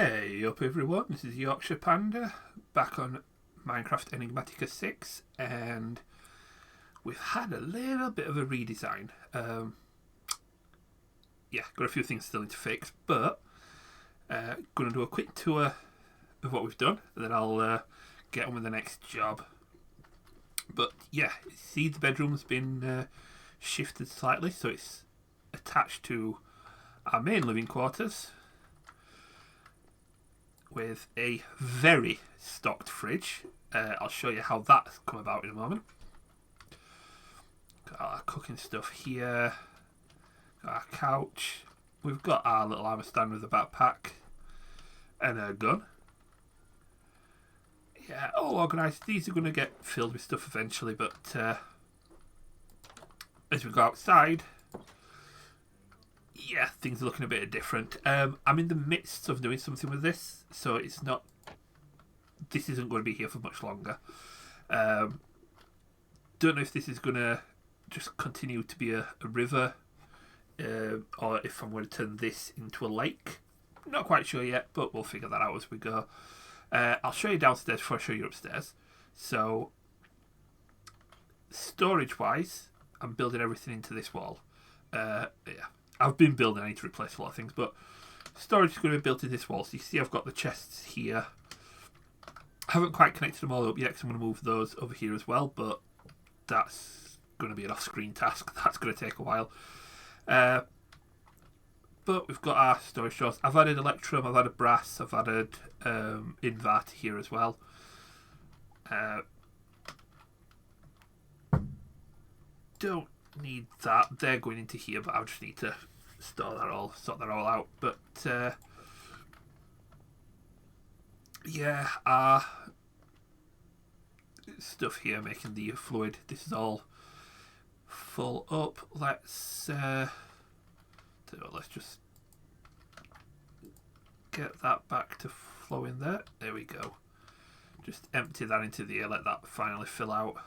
Hey up everyone, this is Yorkshire Panda, back on Minecraft Enigmatica 6, and we've had a little bit of a redesign. Got a few things still to fix, but going to do a quick tour of what we've done, and then I'll get on with the next job. But yeah, see, the bedroom's been shifted slightly, so it's attached to our main living quarters, with a very stocked fridge. I'll show you how that's come about in a moment. Got our cooking stuff here. Got our couch. We've got our little armour stand with a backpack and a gun. Yeah, all organised. These are going to get filled with stuff eventually, but as we go outside, yeah, things are looking a bit different. I'm in the midst of doing something with this, so it's not. This isn't going to be here for much longer. Don't know if this is going to just continue to be a river, or if I'm going to turn this into a lake. Not quite sure yet, but we'll figure that out as we go. I'll show you downstairs before I show you upstairs. So, storage-wise, I'm building everything into this wall. I've been building, I need to replace a lot of things, but storage is going to be built in this wall. So you see I've got the chests here. I haven't quite connected them all up yet because I'm going to move those over here as well, but that's going to be an off-screen task. That's going to take a while. But we've got our storage drawers. I've added electrum, I've added brass, I've added inverter here as well. Don't need that. They're going into here, but I'll just need to sort that all out. But yeah, our stuff here making the fluid. This is all full up. Let's just get that back to flowing there. There we go. Just empty that into the air. Let that finally fill out.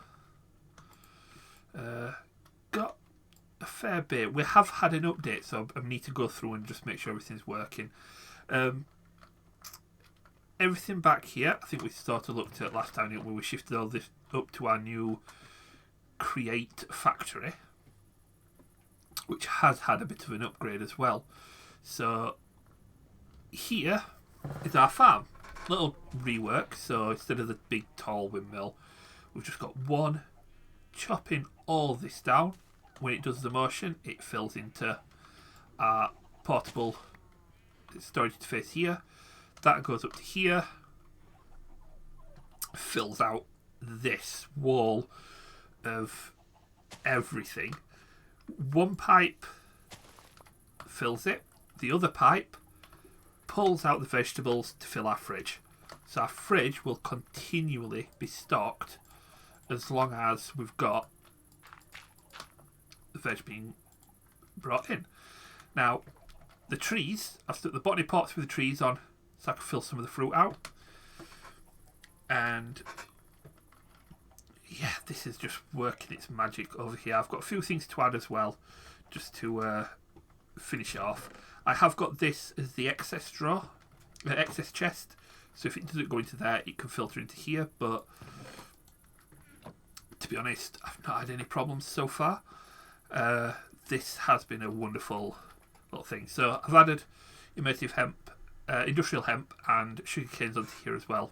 Got a fair bit. We have had an update, so I need to go through and just make sure everything's working. Everything back here, I think we sort of looked at last time when we shifted all this up to our new Create factory, which has had a bit of an upgrade as well. So here is our farm. Little rework. So instead of the big tall windmill, we've just got one chopping all this down. When it does the motion, it fills into our portable storage interface here. That goes up to here, fills out this wall of everything. One pipe fills it, the other pipe pulls out the vegetables to fill our fridge. So our fridge will continually be stocked as long as we've got the veg being brought in. Now, the trees, I've stuck the botany pots with the trees on so I can fill some of the fruit out. And yeah, this is just working its magic over here. I've got a few things to add as well, just to finish it off. I have got this as the excess excess chest. So if it doesn't go into there, it can filter into here. But to be honest, I've not had any problems so far. This has been a wonderful little thing. So I've added immersive hemp, industrial hemp, and sugar canes onto here as well,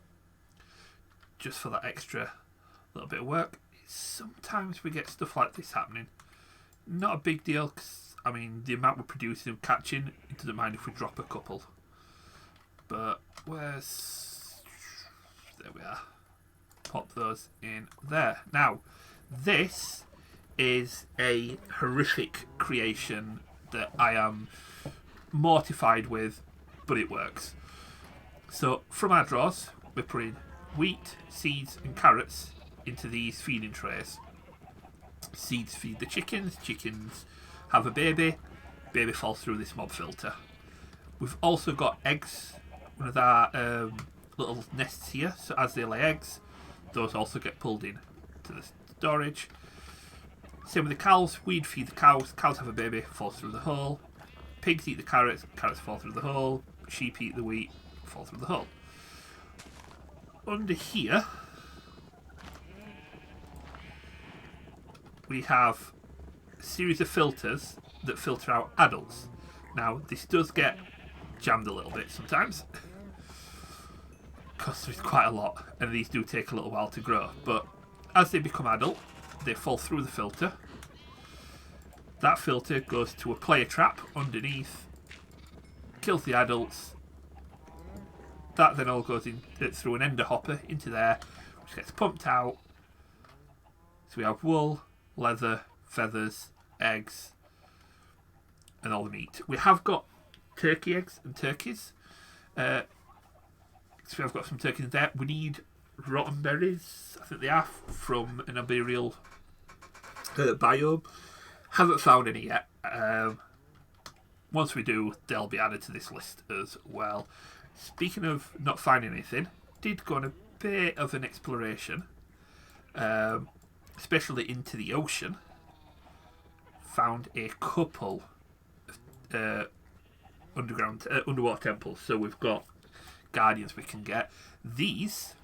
just for that extra little bit of work. Sometimes we get stuff like this happening. Not a big deal, because I mean the amount we're producing and catching, it doesn't mind if we drop a couple. But there we are. Pop those in there. Now, this is a horrific creation that I am mortified with, but it works. So from our drawers, we're putting wheat, seeds and carrots into these feeding trays. Seeds feed the chickens, chickens have a baby falls through this mob filter. We've also got eggs, one of our little nests here, so as they lay eggs, those also get pulled in to the storage. Same with the cows, we'd feed the cows have a baby, falls through the hole. Pigs eat the carrots fall through the hole. Sheep eat the wheat, fall through the hole. Under here, we have a series of filters that filter out adults. Now, this does get jammed a little bit sometimes, because there's quite a lot, and these do take a little while to grow. But as they become adult, they fall through the filter. That filter goes to a player trap underneath, kills the adults. That then all goes in through an ender hopper into there, which gets pumped out. So we have wool, leather, feathers, eggs, and all the meat. We have got turkey eggs and turkeys. So we've got some turkeys there. We need rotten berries. I think they are from an arboreal biome. Haven't found any yet. Once we do, they'll be added to this list as well. Speaking of not finding anything, did go on a bit of an exploration, especially into the ocean. Found a couple of underwater temples. So we've got guardians we can get. These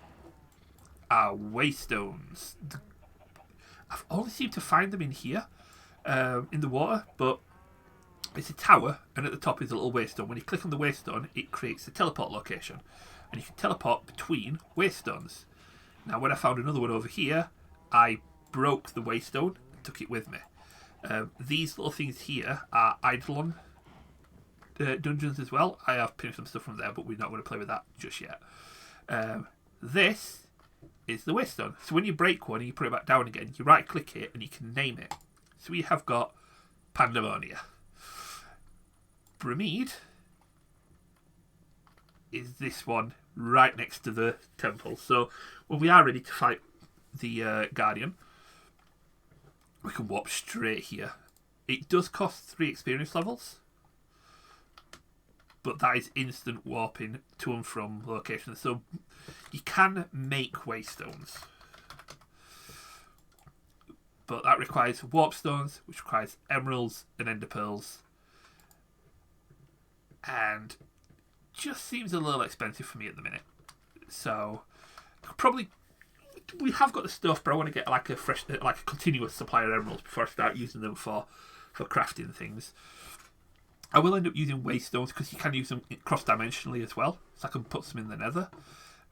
are waystones. I've only seemed to find them in here, in the water, but it's a tower, and at the top is a little waystone. When you click on the waystone, it creates a teleport location, and you can teleport between waystones. Now, when I found another one over here, I broke the waystone and took it with me. These little things here are Eidolon dungeons as well. I have pinned some stuff from there, but we're not going to play with that just yet. This is the waystone. So when you break one and you put it back down again, you right click it and you can name it. So we have got Pandemonia. Bramede is this one right next to the temple. So when we are ready to fight the Guardian, we can warp straight here. It does cost 3 experience levels, but that is instant warping to and from locations. So you can make waystones, but that requires warp stones, which requires emeralds and ender pearls, and just seems a little expensive for me at the minute. So probably we have got the stuff, but I want to get like a continuous supply of emeralds before I start using them for crafting things. I will end up using waystones because you can use them cross-dimensionally as well, so I can put some in the nether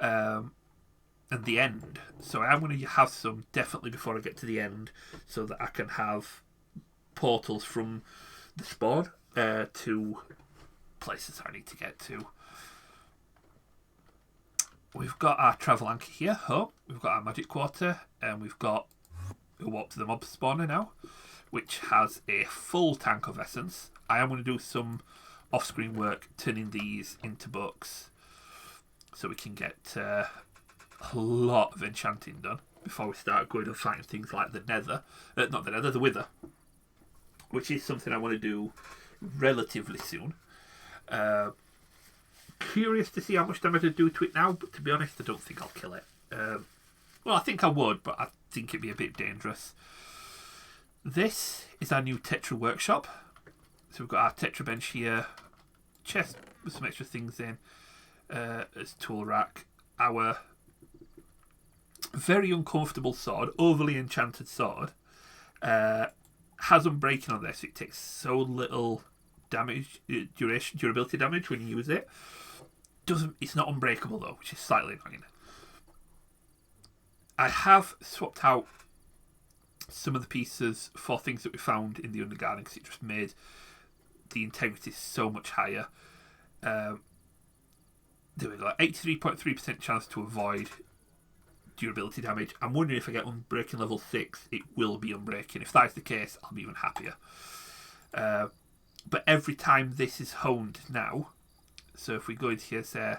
and the end. So I'm going to have some definitely before I get to the end, so that I can have portals from the spawn to places I need to get to. We've got our travel anchor here, home. We've got our magic quarter, and we've got a walk to the mob spawner now, which has a full tank of essence. I am going to do some off-screen work turning these into books, so we can get a lot of enchanting done before we start going and fighting things like the nether. Not the nether, the wither, which is something I want to do relatively soon. Curious to see how much damage I do to it now, but to be honest, I don't think I'll kill it. Well, I think I would, but I think it'd be a bit dangerous. This is our new Tetra Workshop. So we've got our Tetra bench here, chest with some extra things in, as tool rack, our very uncomfortable sword, overly enchanted sword, has unbreaking on this, so it takes so little damage, durability damage when you use it. It's not unbreakable though, which is slightly annoying. I have swapped out some of the pieces for things that we found in the Undergarden because it just made the integrity so much higher. There we go, 83.3% chance to avoid durability damage. I'm wondering if I get unbreaking level 6, it will be unbreaking. If that is the case, I'll be even happier. But every time this is honed now, so if we go into here, say,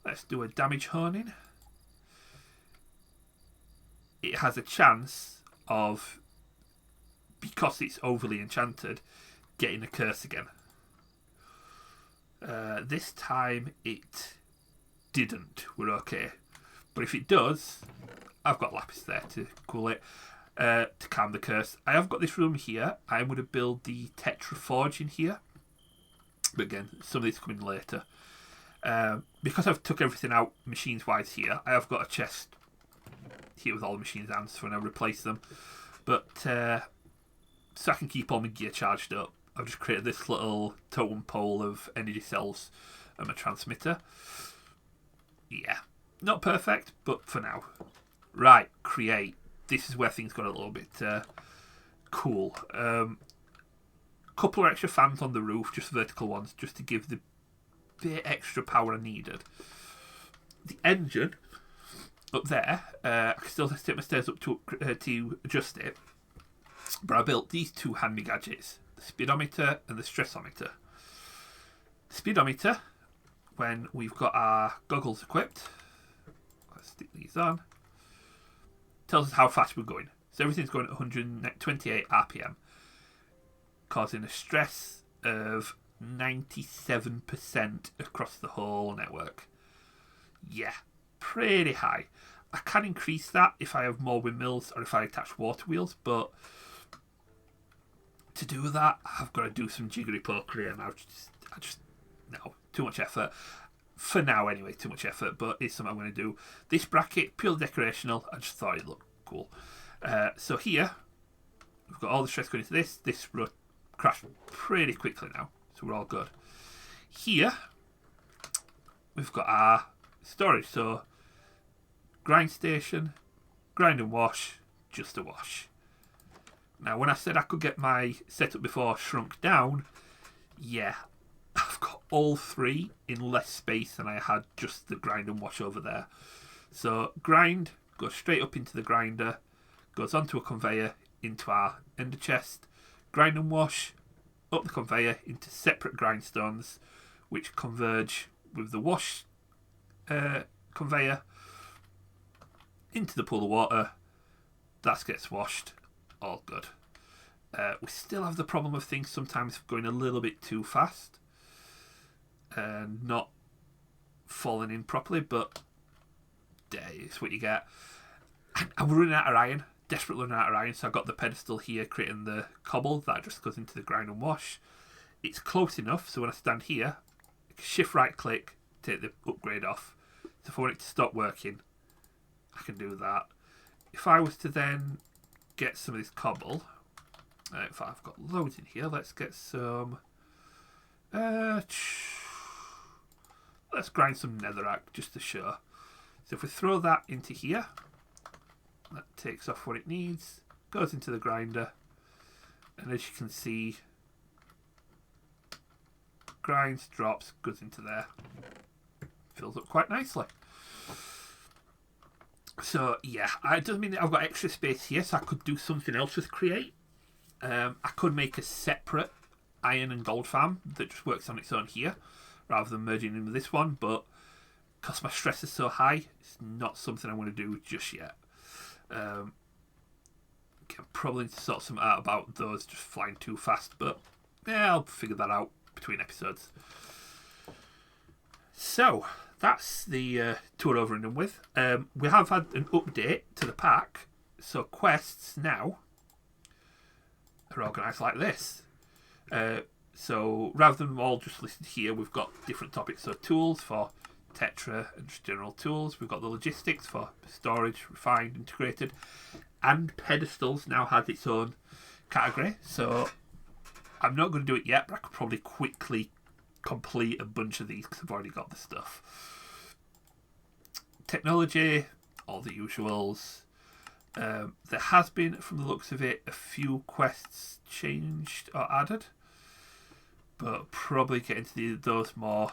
let's do a damage honing, it has a chance of, because it's overly enchanted, getting a curse again. This time it didn't. We're okay. But if it does, I've got lapis there to cool it, to calm the curse. I have got this room here. I'm going to build the Tetra Forge in here. But again, some of these come in later. Because I've took everything out machines wise here, I have got a chest here with all the machines and so when I replace them. But so I can keep all my gear charged up, I've just created this little totem pole of energy cells and my transmitter. Yeah, not perfect, but for now. Right, create. This is where things got a little bit cool. Couple of extra fans on the roof, just vertical ones, just to give the bit extra power I needed. The engine up there, I can still take my stairs up to adjust it, but I built these two handy gadgets, the speedometer and the stressometer. The speedometer, when we've got our goggles equipped, let's stick these on, tells us how fast we're going. So everything's going at 128 RPM, causing a stress of 97% across the whole network. Yeah, pretty high. I can increase that if I have more windmills or if I attach water wheels, but to do that, I've got to do some jiggery pokery, and I just no, too much effort. For now, anyway, too much effort, but it's something I'm going to do. This bracket, purely decorational, I just thought it looked cool. So here, we've got all the stress going into this. This crashed pretty quickly now, so we're all good. Here, we've got our storage. So, grind station, grind and wash, just a wash. Now, when I said I could get my setup before shrunk down, yeah, I've got all three in less space than I had just the grind and wash over there. So, grind goes straight up into the grinder, goes onto a conveyor into our ender chest. Grind and wash up the conveyor into separate grindstones, which converge with the wash conveyor into the pool of water. That gets washed. All good. We still have the problem of things sometimes going a little bit too fast and not falling in properly, but it's what you get. I'm running out of iron, desperately running out of iron, so I've got the pedestal here creating the cobble that just goes into the grind and wash. It's close enough, so when I stand here, I can shift right click, take the upgrade off. So if I want it to stop working, I can do that. If I was to then get some of this cobble, in fact I've got loads in here, let's get some, let's grind some netherrack just to show. So if we throw that into here, that takes off what it needs, goes into the grinder, and as you can see, grinds, drops, goes into there, fills up quite nicely. So yeah, it doesn't mean that I've got extra space here, so I could do something else with create. I could make a separate iron and gold farm that just works on its own here, rather than merging in with this one, but because my stress is so high, it's not something I want to do just yet. Probably need to sort something out about those just flying too fast, but yeah, I'll figure that out between episodes. So that's the tour over and done with. We have had an update to the pack, so quests now are organised like this. So rather than them all just listed here, we've got different topics. So tools for Tetra and just general tools. We've got the logistics for storage, refined, integrated, and pedestals now has its own category. So I'm not going to do it yet, but I could probably quickly complete a bunch of these because I've already got the stuff. Technology, all the usuals. There has been, from the looks of it, a few quests changed or added, but probably get into those more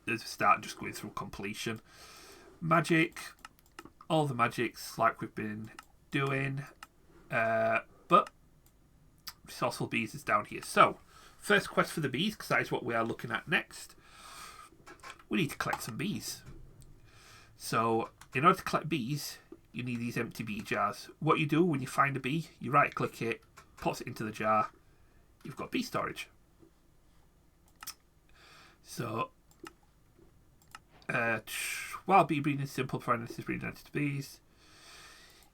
as we start just going through completion. Magic, all the magics like we've been doing, but resourceful bees is down here. So first quest for the bees, because that is what we are looking at next. We need to collect some bees. So in order to collect bees, you need these empty bee jars. What you do when you find a bee, you right click it, pops it into the jar, you've got bee storage. So while bee breeding is simple, providing this is breeding to bees.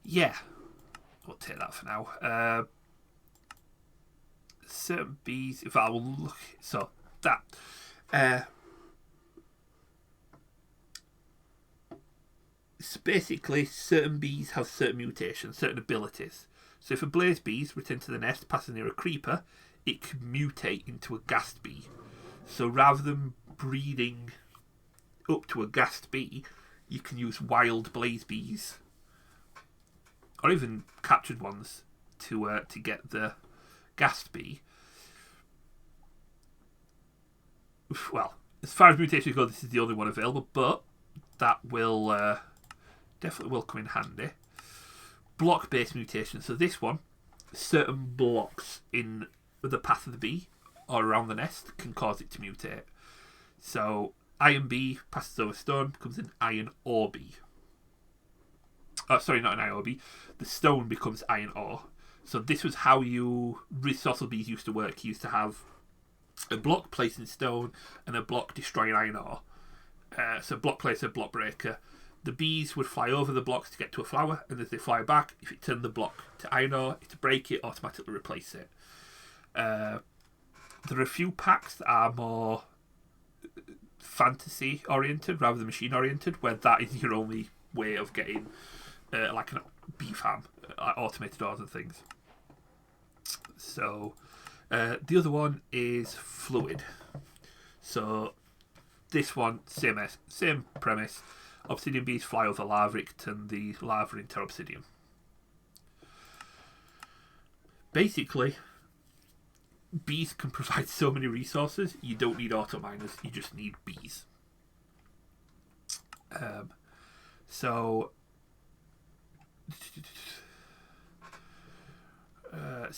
Yeah, we'll take that for now. Certain bees, if I will look, so that basically, certain bees have certain mutations, certain abilities. So if a blaze bee is returned to the nest passing near a creeper, it can mutate into a ghast bee. So rather than breeding up to a ghast bee, you can use wild blaze bees, or even captured ones, to get the ghast bee. Well, as far as mutations go, this is the only one available, but that will definitely will come in handy. Block-based mutation. So this one, certain blocks in the path of the bee or around the nest can cause it to mutate. So iron bee passes over stone, becomes an iron ore bee. Oh, sorry, not an iron ore bee. The stone becomes iron ore. So this was how resourceful bees used to work. You used to have a block placed in stone and a block destroying iron ore. So block placer, block breaker. The bees would fly over the blocks to get to a flower, and as they fly back, if it turned the block to iron ore, to break it, automatically replace it. There are a few packs that are more fantasy oriented rather than machine oriented, where that is your only way of getting like a bee farm, automated doors and things. So the other one is fluid. So this one, same premise. Obsidian bees fly over lava, it can turn the lava into obsidian. Basically, bees can provide so many resources, you don't need auto miners, you just need bees. So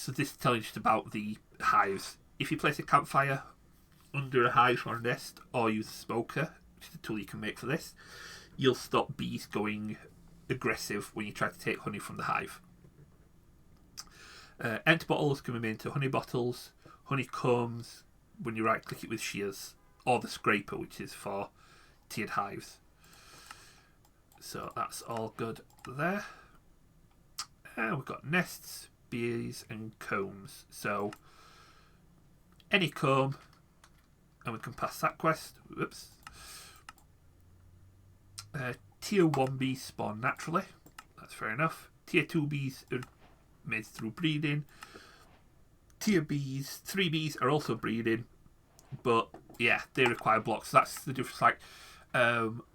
this is telling you just about the hives. If you place a campfire under a hive or a nest, or use a smoker, which is a tool you can make for this, you'll stop bees going aggressive when you try to take honey from the hive. Empty bottles can be made into honey bottles. Honeycombs, when you right click it with shears, or the scraper, which is for tiered hives. So that's all good there. And we've got nests, bees, and combs. So any comb, and we can pass that quest. Whoops. Tier 1 bees spawn naturally. That's fair enough. Tier 2 bees are made through breeding. Tier bees, 3 bees are also breeding, but yeah, they require blocks. So that's the difference. Like,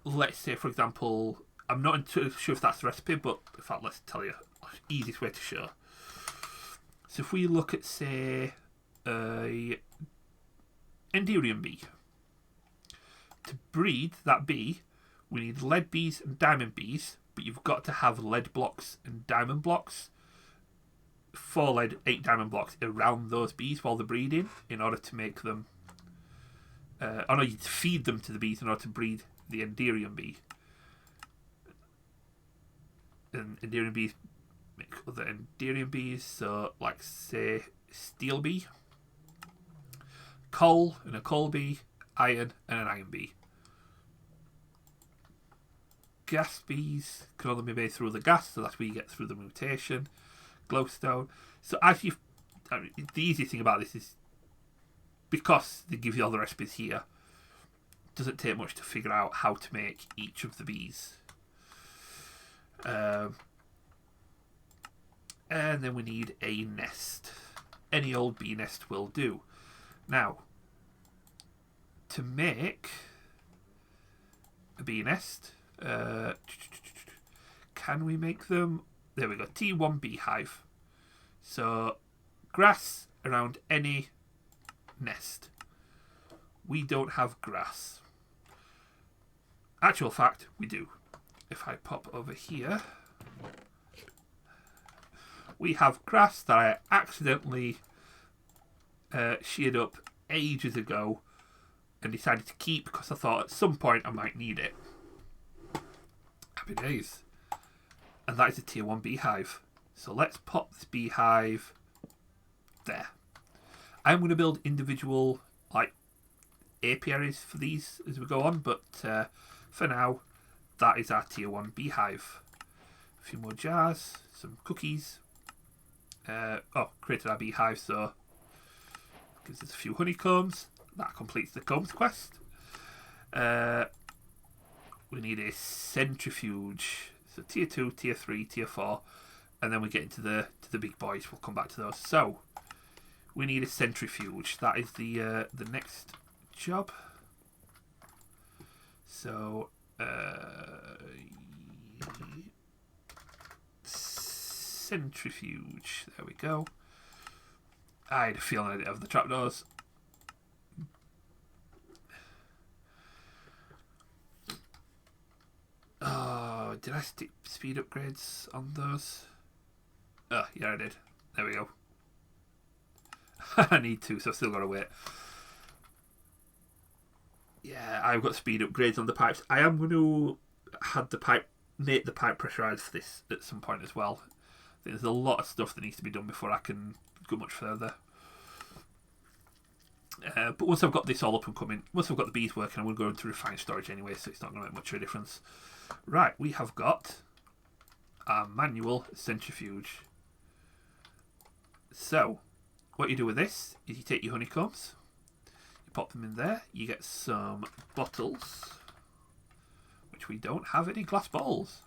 let's say, for example, I'm not entirely sure if that's the recipe, but in fact, let's tell you the easiest way to show. So if we look at, say, a Enderium bee, to breed that bee, we need lead bees and diamond bees, but you've got to have lead blocks and diamond blocks, 4 lead, 8 diamond blocks around those bees while they're breeding in order to make them. You feed them to the bees in order to breed the Enderium bee. And Enderium bees make other Enderium bees, so like say steel bee, coal and a coal bee, iron and an iron bee. Gas bees can only be made through the gas, so that's where you get through the mutation. Glowstone. So the easiest thing about this is, because they give you all the recipes here, it doesn't take much to figure out how to make each of the bees. And then we need a nest. Any old bee nest will do. Now, to make a bee nest, can we make them? There we go. T1 beehive. So grass around any nest. We don't have grass. Actual fact, we do. If I pop over here, we have grass that I accidentally sheared up ages ago and decided to keep because I thought at some point I might need it. Happy days. And that is a tier 1 beehive. So let's pop this beehive there. I'm going to build individual apiaries for these as we go on, but for now, that is our tier 1 beehive. A few more jars, some cookies. Created our beehive, so gives us a few honeycombs. That completes the combs quest. We we need a centrifuge. So tier 2, tier 3, tier 4, and then we get into the big boys. We'll come back to those. So we need a centrifuge. That is the next job. So centrifuge. There we go. I had a feeling I didn't have the trapdoors. Oh, did I stick speed upgrades on those? Oh, yeah, I did. There we go. I need to, so I've still got to wait. Yeah, I've got speed upgrades on the pipes. I am going to have make the pipe pressurized for this at some point as well. There's a lot of stuff that needs to be done before I can go much further. But once I've got this all up and coming, once I've got the bees working, I'm going to go into refined storage anyway, so it's not going to make much of a difference. Right, we have got our manual centrifuge. So, what you do with this is you take your honeycombs, you pop them in there, you get some bottles, which we don't have any glass bowls.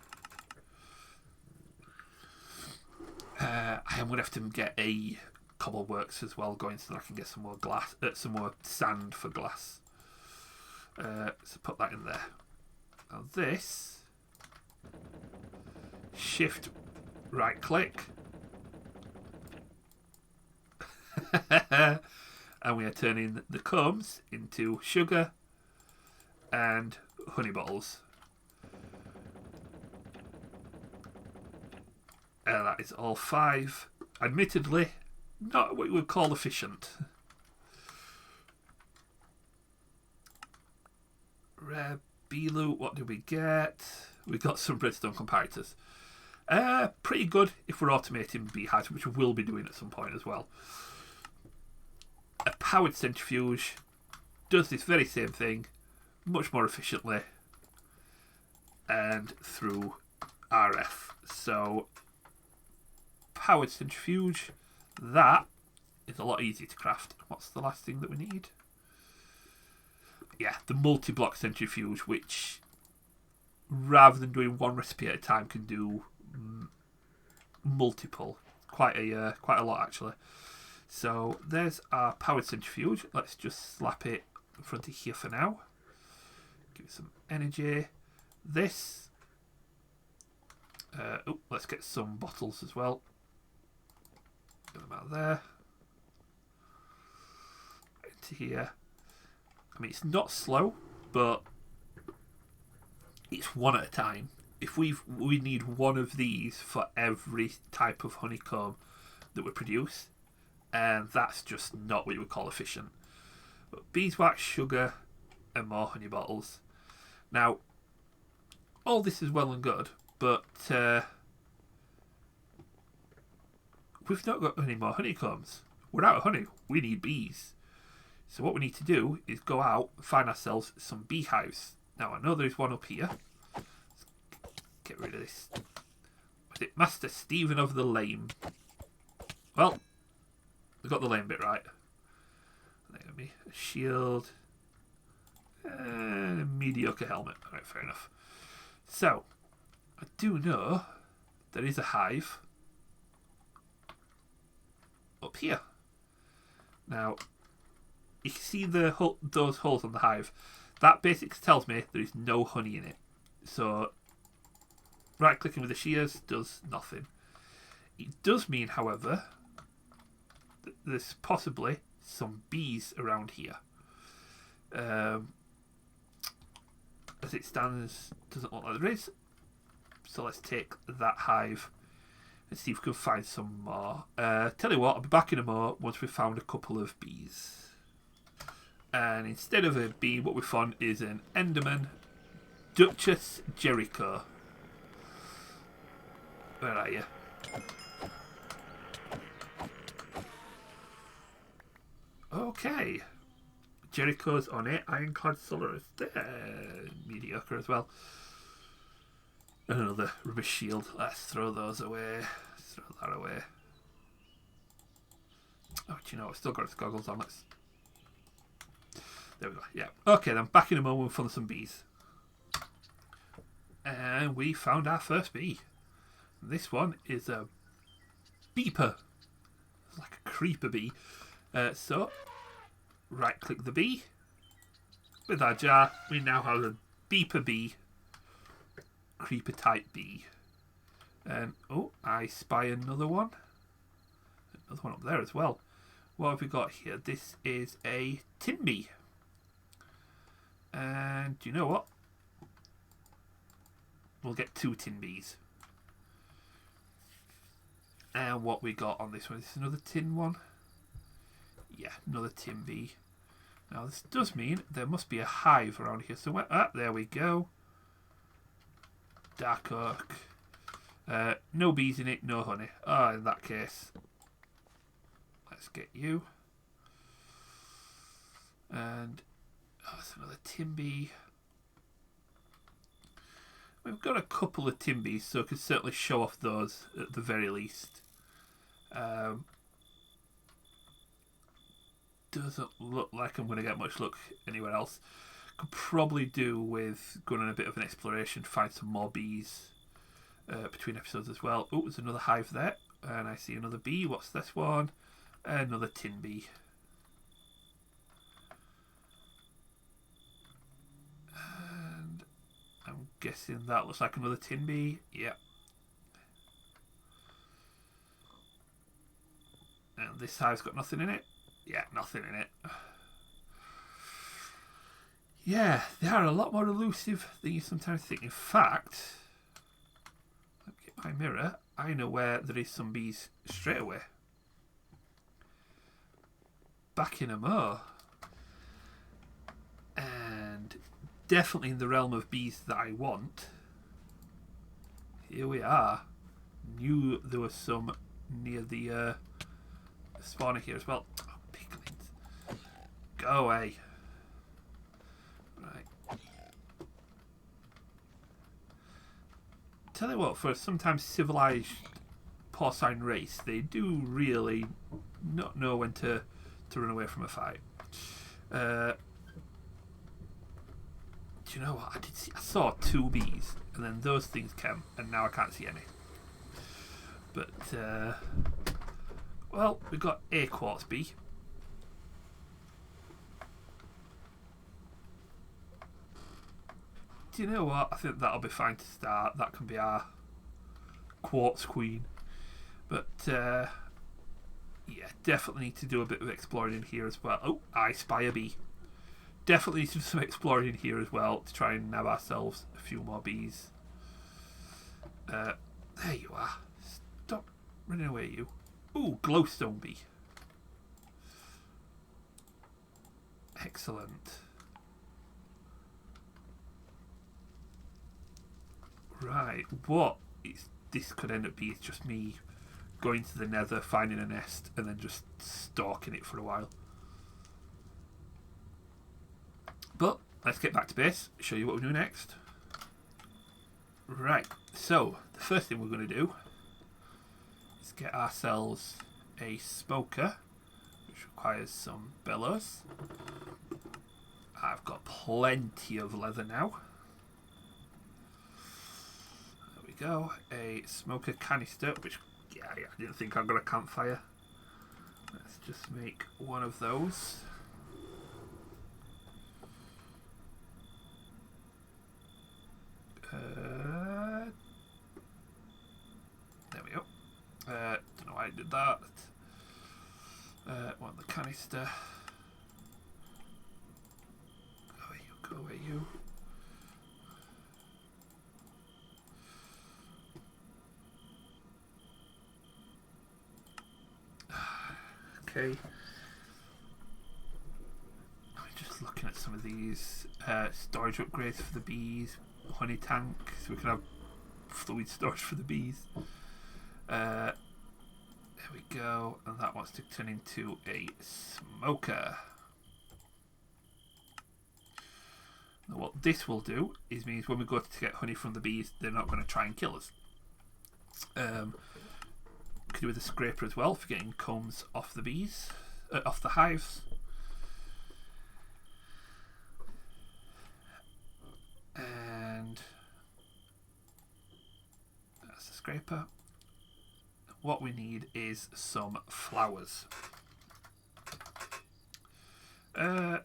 I am going to have to get a cobbleworks as well going so that I can get some more glass, some more sand for glass. So put that in there. Now this, shift right click, and we are turning the combs into sugar and honey bottles. That is all 5. Admittedly, not what we would call efficient. Rare bee loot, what do we get? We got some redstone comparators. Pretty good if we're automating beehives, which we will be doing at some point as well. A powered centrifuge does this very same thing, much more efficiently, and through RF. So, powered centrifuge, that is a lot easier to craft. What's the last thing that we need? Yeah, the multi-block centrifuge, which rather than doing one recipe at a time can do multiple, quite a lot actually. So there's our powered centrifuge. Let's just slap it in front of here for now. Give it some energy. This, let's get some bottles as well. Get them out there. Into here. I mean, it's not slow, but it's one at a time. If we need one of these for every type of honeycomb that we produce, and that's just not what you would call efficient. But beeswax, sugar, and more honey bottles. Now, all this is well and good, but we've not got any more honeycombs. We're out of honey. We need bees. So what we need to do is go out and find ourselves some beehives. Now, I know there's one up here. Let's get rid of this. Was it Master Stephen of the Lame? Well, we got the lame bit right. Let me a shield. Mediocre helmet. Alright, fair enough. So, I do know there is a hive up here. Now, you can see those holes on the hive. That basically tells me there is no honey in it. So, right clicking with the shears does nothing. It does mean, however, that there's possibly some bees around here. As it stands, doesn't look like there is. So let's take that hive and see if we can find some more. Tell you what, I'll be back in a moment once we've found a couple of bees. And instead of a bee, what we found is an Enderman Duchess Jericho. Where are you? Okay. Jericho's on it. Ironclad Solar is there. Mediocre as well. And another rubbish shield. Let's throw those away. Let's throw that away. Oh, do you know, I've still got its goggles on. Let's... There we go. Yeah. Okay, then back in a moment we'll find some bees. And we found our first bee. This one is a beeper. It's like a creeper bee. So, right click the bee. With our jar, we now have a beeper bee. Creeper type bee. And, oh, I spy another one. Another one up there as well. What have we got here? This is a tin bee. And do you know what? We'll get 2 tin bees. And what we got on this one? Is this another tin one? Yeah, another tin bee. Now this does mean there must be a hive around here somewhere. Ah, there we go. Dark oak. No bees in it, no honey. Ah, in that case, let's get you. And oh, that's another tin bee. We've got a couple of tin bees, so I can certainly show off those at the very least. Doesn't look like I'm going to get much luck anywhere else. Could probably do with going on a bit of an exploration to find some more bees between episodes as well. Oh, there's another hive there, and I see another bee. What's this one? Another tin bee. And I'm guessing that looks like another tin bee. Yeah. And this hive's got nothing in it. Yeah, nothing in it. Yeah, they are a lot more elusive than you sometimes think. In fact, let me get my mirror. I know where there is some bees straight away. Back in a moor. And definitely in the realm of bees that I want. Here we are. Knew there was some near the spawner here as well. Oh, piglins. Go away. Right. Tell you what, for a sometimes civilized porcine race, they do really not know when to run away from a fight. Do you know what? I saw 2 bees, and then those things came, and now I can't see any. But, well, we got a quartz bee. Do you know what? I think that'll be fine to start. That can be our quartz queen. But, yeah, definitely need to do a bit of exploring in here as well. Oh, I spy a bee. Definitely need to do some exploring in here as well to try and nab ourselves a few more bees. There you are. Stop running away, you. Ooh, glowstone bee. Excellent. Right, what is this could end up being just me going to the nether, finding a nest, and then just stalking it for a while. But let's get back to base, show you what we do next. Right, so the first thing we're going to do is get ourselves a smoker, which requires some bellows. I've got plenty of leather now. There we go, a smoker canister, which, yeah, I didn't think I'd got a campfire. Let's just make one of those. There we go. Don't know why I did that. Want the canister. Go away, you. Go away, you. Okay. I'm just looking at some of these storage upgrades for the bees. Honey tank, so we can have fluid storage for the bees. There we go, and that wants to turn into a smoker. Now what this will do is means when we go to get honey from the bees, they're not going to try and kill us. Could do with a scraper as well for getting combs off the bees, off the hives. And scraper. What we need is some flowers. Have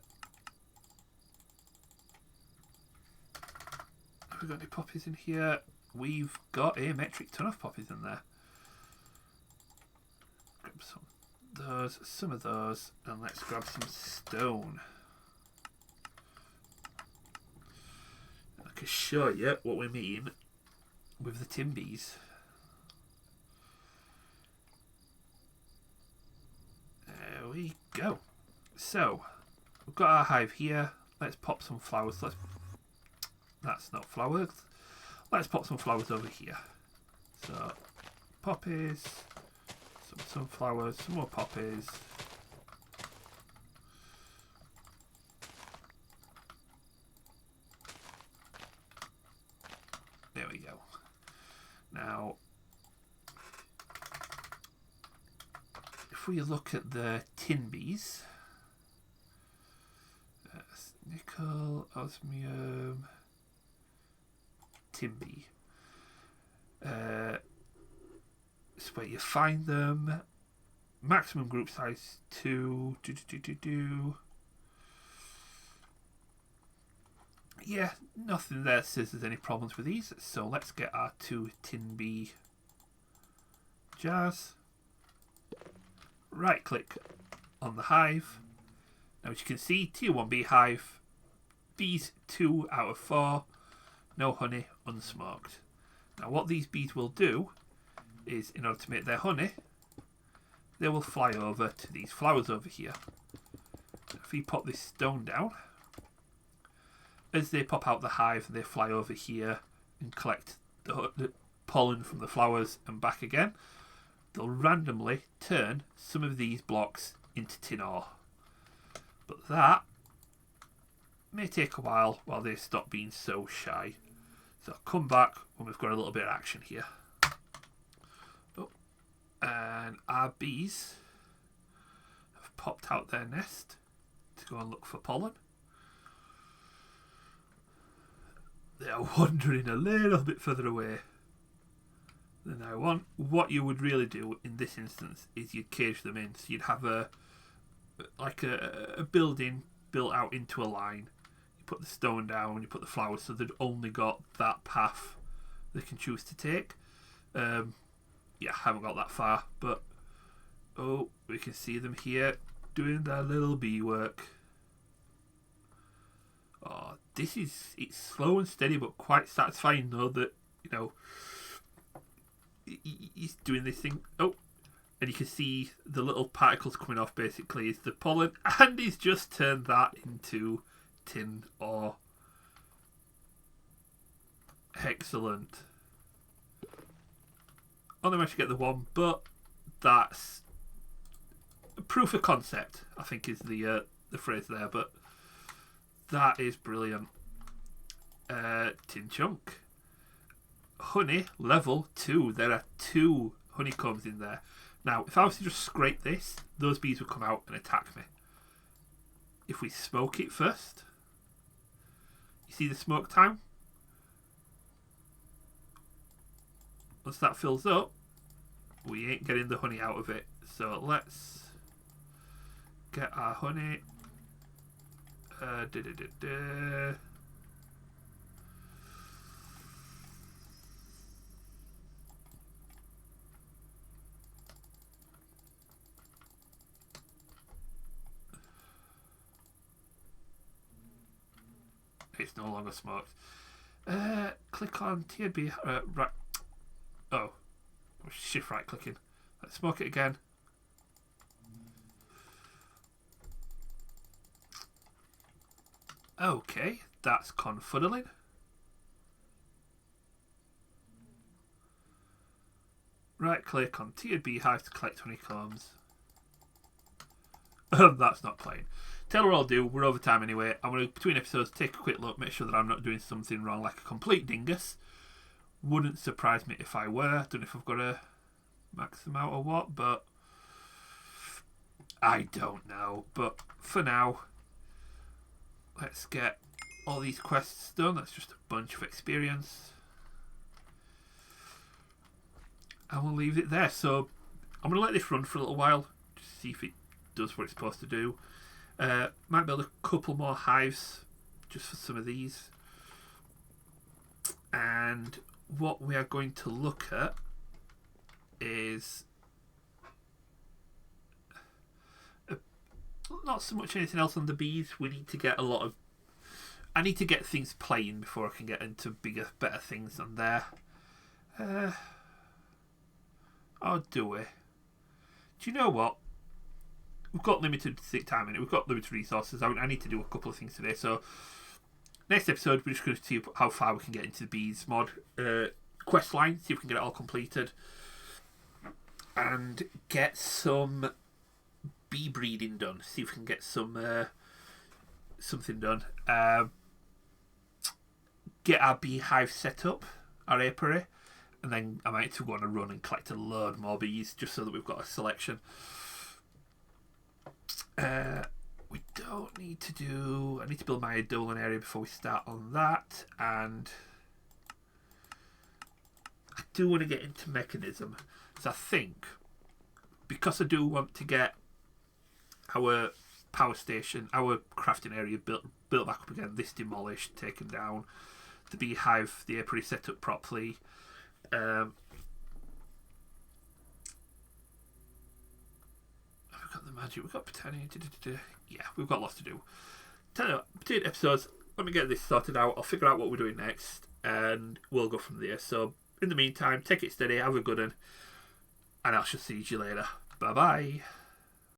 we got any poppies in here? We've got a metric ton of poppies in there. Grab some of those, and let's grab some stone. I can show you what we mean with the timbies. There we go. So, we've got our hive here. Let's pop some flowers. That's not flowers. Let's pop some flowers over here. So, poppies, some sunflowers, some more poppies. There we go. Now, if we look at the tin bees, nickel, osmium, tin bee. It's where you find them. Maximum group size 2. Yeah, nothing there says there's any problems with these. So let's get our 2 tin bee jars. Right click on the hive. Now as you can see, tier 1 beehive, bees 2 out of 4, no honey, unsmoked. Now what these bees will do is, in order to make their honey, they will fly over to these flowers over here. If we pop this stone down, as they pop out the hive, they fly over here and collect the pollen from the flowers and back again. They'll randomly turn some of these blocks into tin ore. But that may take a while they stop being so shy. So I'll come back when we've got a little bit of action here. Oh, and our bees have popped out their nest to go and look for pollen. They are wandering a little bit further away than I want. What you would really do in this instance is you'd cage them in. So you'd have a building built out into a line. You put the stone down, you put the flowers, so they've only got that path they can choose to take. Yeah, I haven't got that far, but oh, we can see them here doing their little bee work. Oh, it's slow and steady, but quite satisfying though that, you know, he's doing this thing. Oh, and you can see the little particles coming off basically is the pollen, and he's just turned that into tin ore. Excellent. Only managed to get the one, but that's proof of concept, I think is the phrase there, but that is brilliant. Tin chunk. Honey, level 2. There are 2 honeycombs in there. Now, if I was to just scrape this, those bees would come out and attack me. If we smoke it first, you see the smoke time? Once that fills up, we ain't getting the honey out of it. So let's get our honey. It's no longer smoked. Click on TNB. Right. Oh, shift right clicking. Let's smoke it again. Okay, that's confuddling. Right click on tiered beehive to collect honeycombs. That's not playing. Tell her what I'll do, we're over time anyway. I'm going to, between episodes, take a quick look, make sure that I'm not doing something wrong like a complete dingus. Wouldn't surprise me if I were. Don't know if I've got to max them out or what, but I don't know. But for now, let's get all these quests done. That's just a bunch of experience. and we'll leave it there. So I'm going to let this run for a little while, just to see if it does what it's supposed to do. Might build a couple more hives just for some of these. And what we are going to look at is not so much anything else on the bees. We need to get a lot of... I need to get things playing before I can get into bigger, better things on there. Or do we? Do you know what? We've got limited time in it. We've got limited resources. I need to do a couple of things today. So next episode, we're just going to see how far we can get into the bees mod quest line. See if we can get it all completed. And get some bee breeding done. See if we can get some something done. Get our beehive set up, our apiary, and then I might go on a run and collect a load more bees just so that we've got a selection. We don't need to do... I need to build my Edolan area before we start on that, and I do want to get into mechanism, so I think because I do want to get our power station, our crafting area built back up again, this demolished, taken down, the beehive, the apiary set up properly. We've got the magic, we've got Britannia, yeah, we've got lots to do. Tell you what, between episodes, let me get this sorted out, I'll figure out what we're doing next, and we'll go from there. So, in the meantime, take it steady, have a good one, and I shall see you later. Bye bye.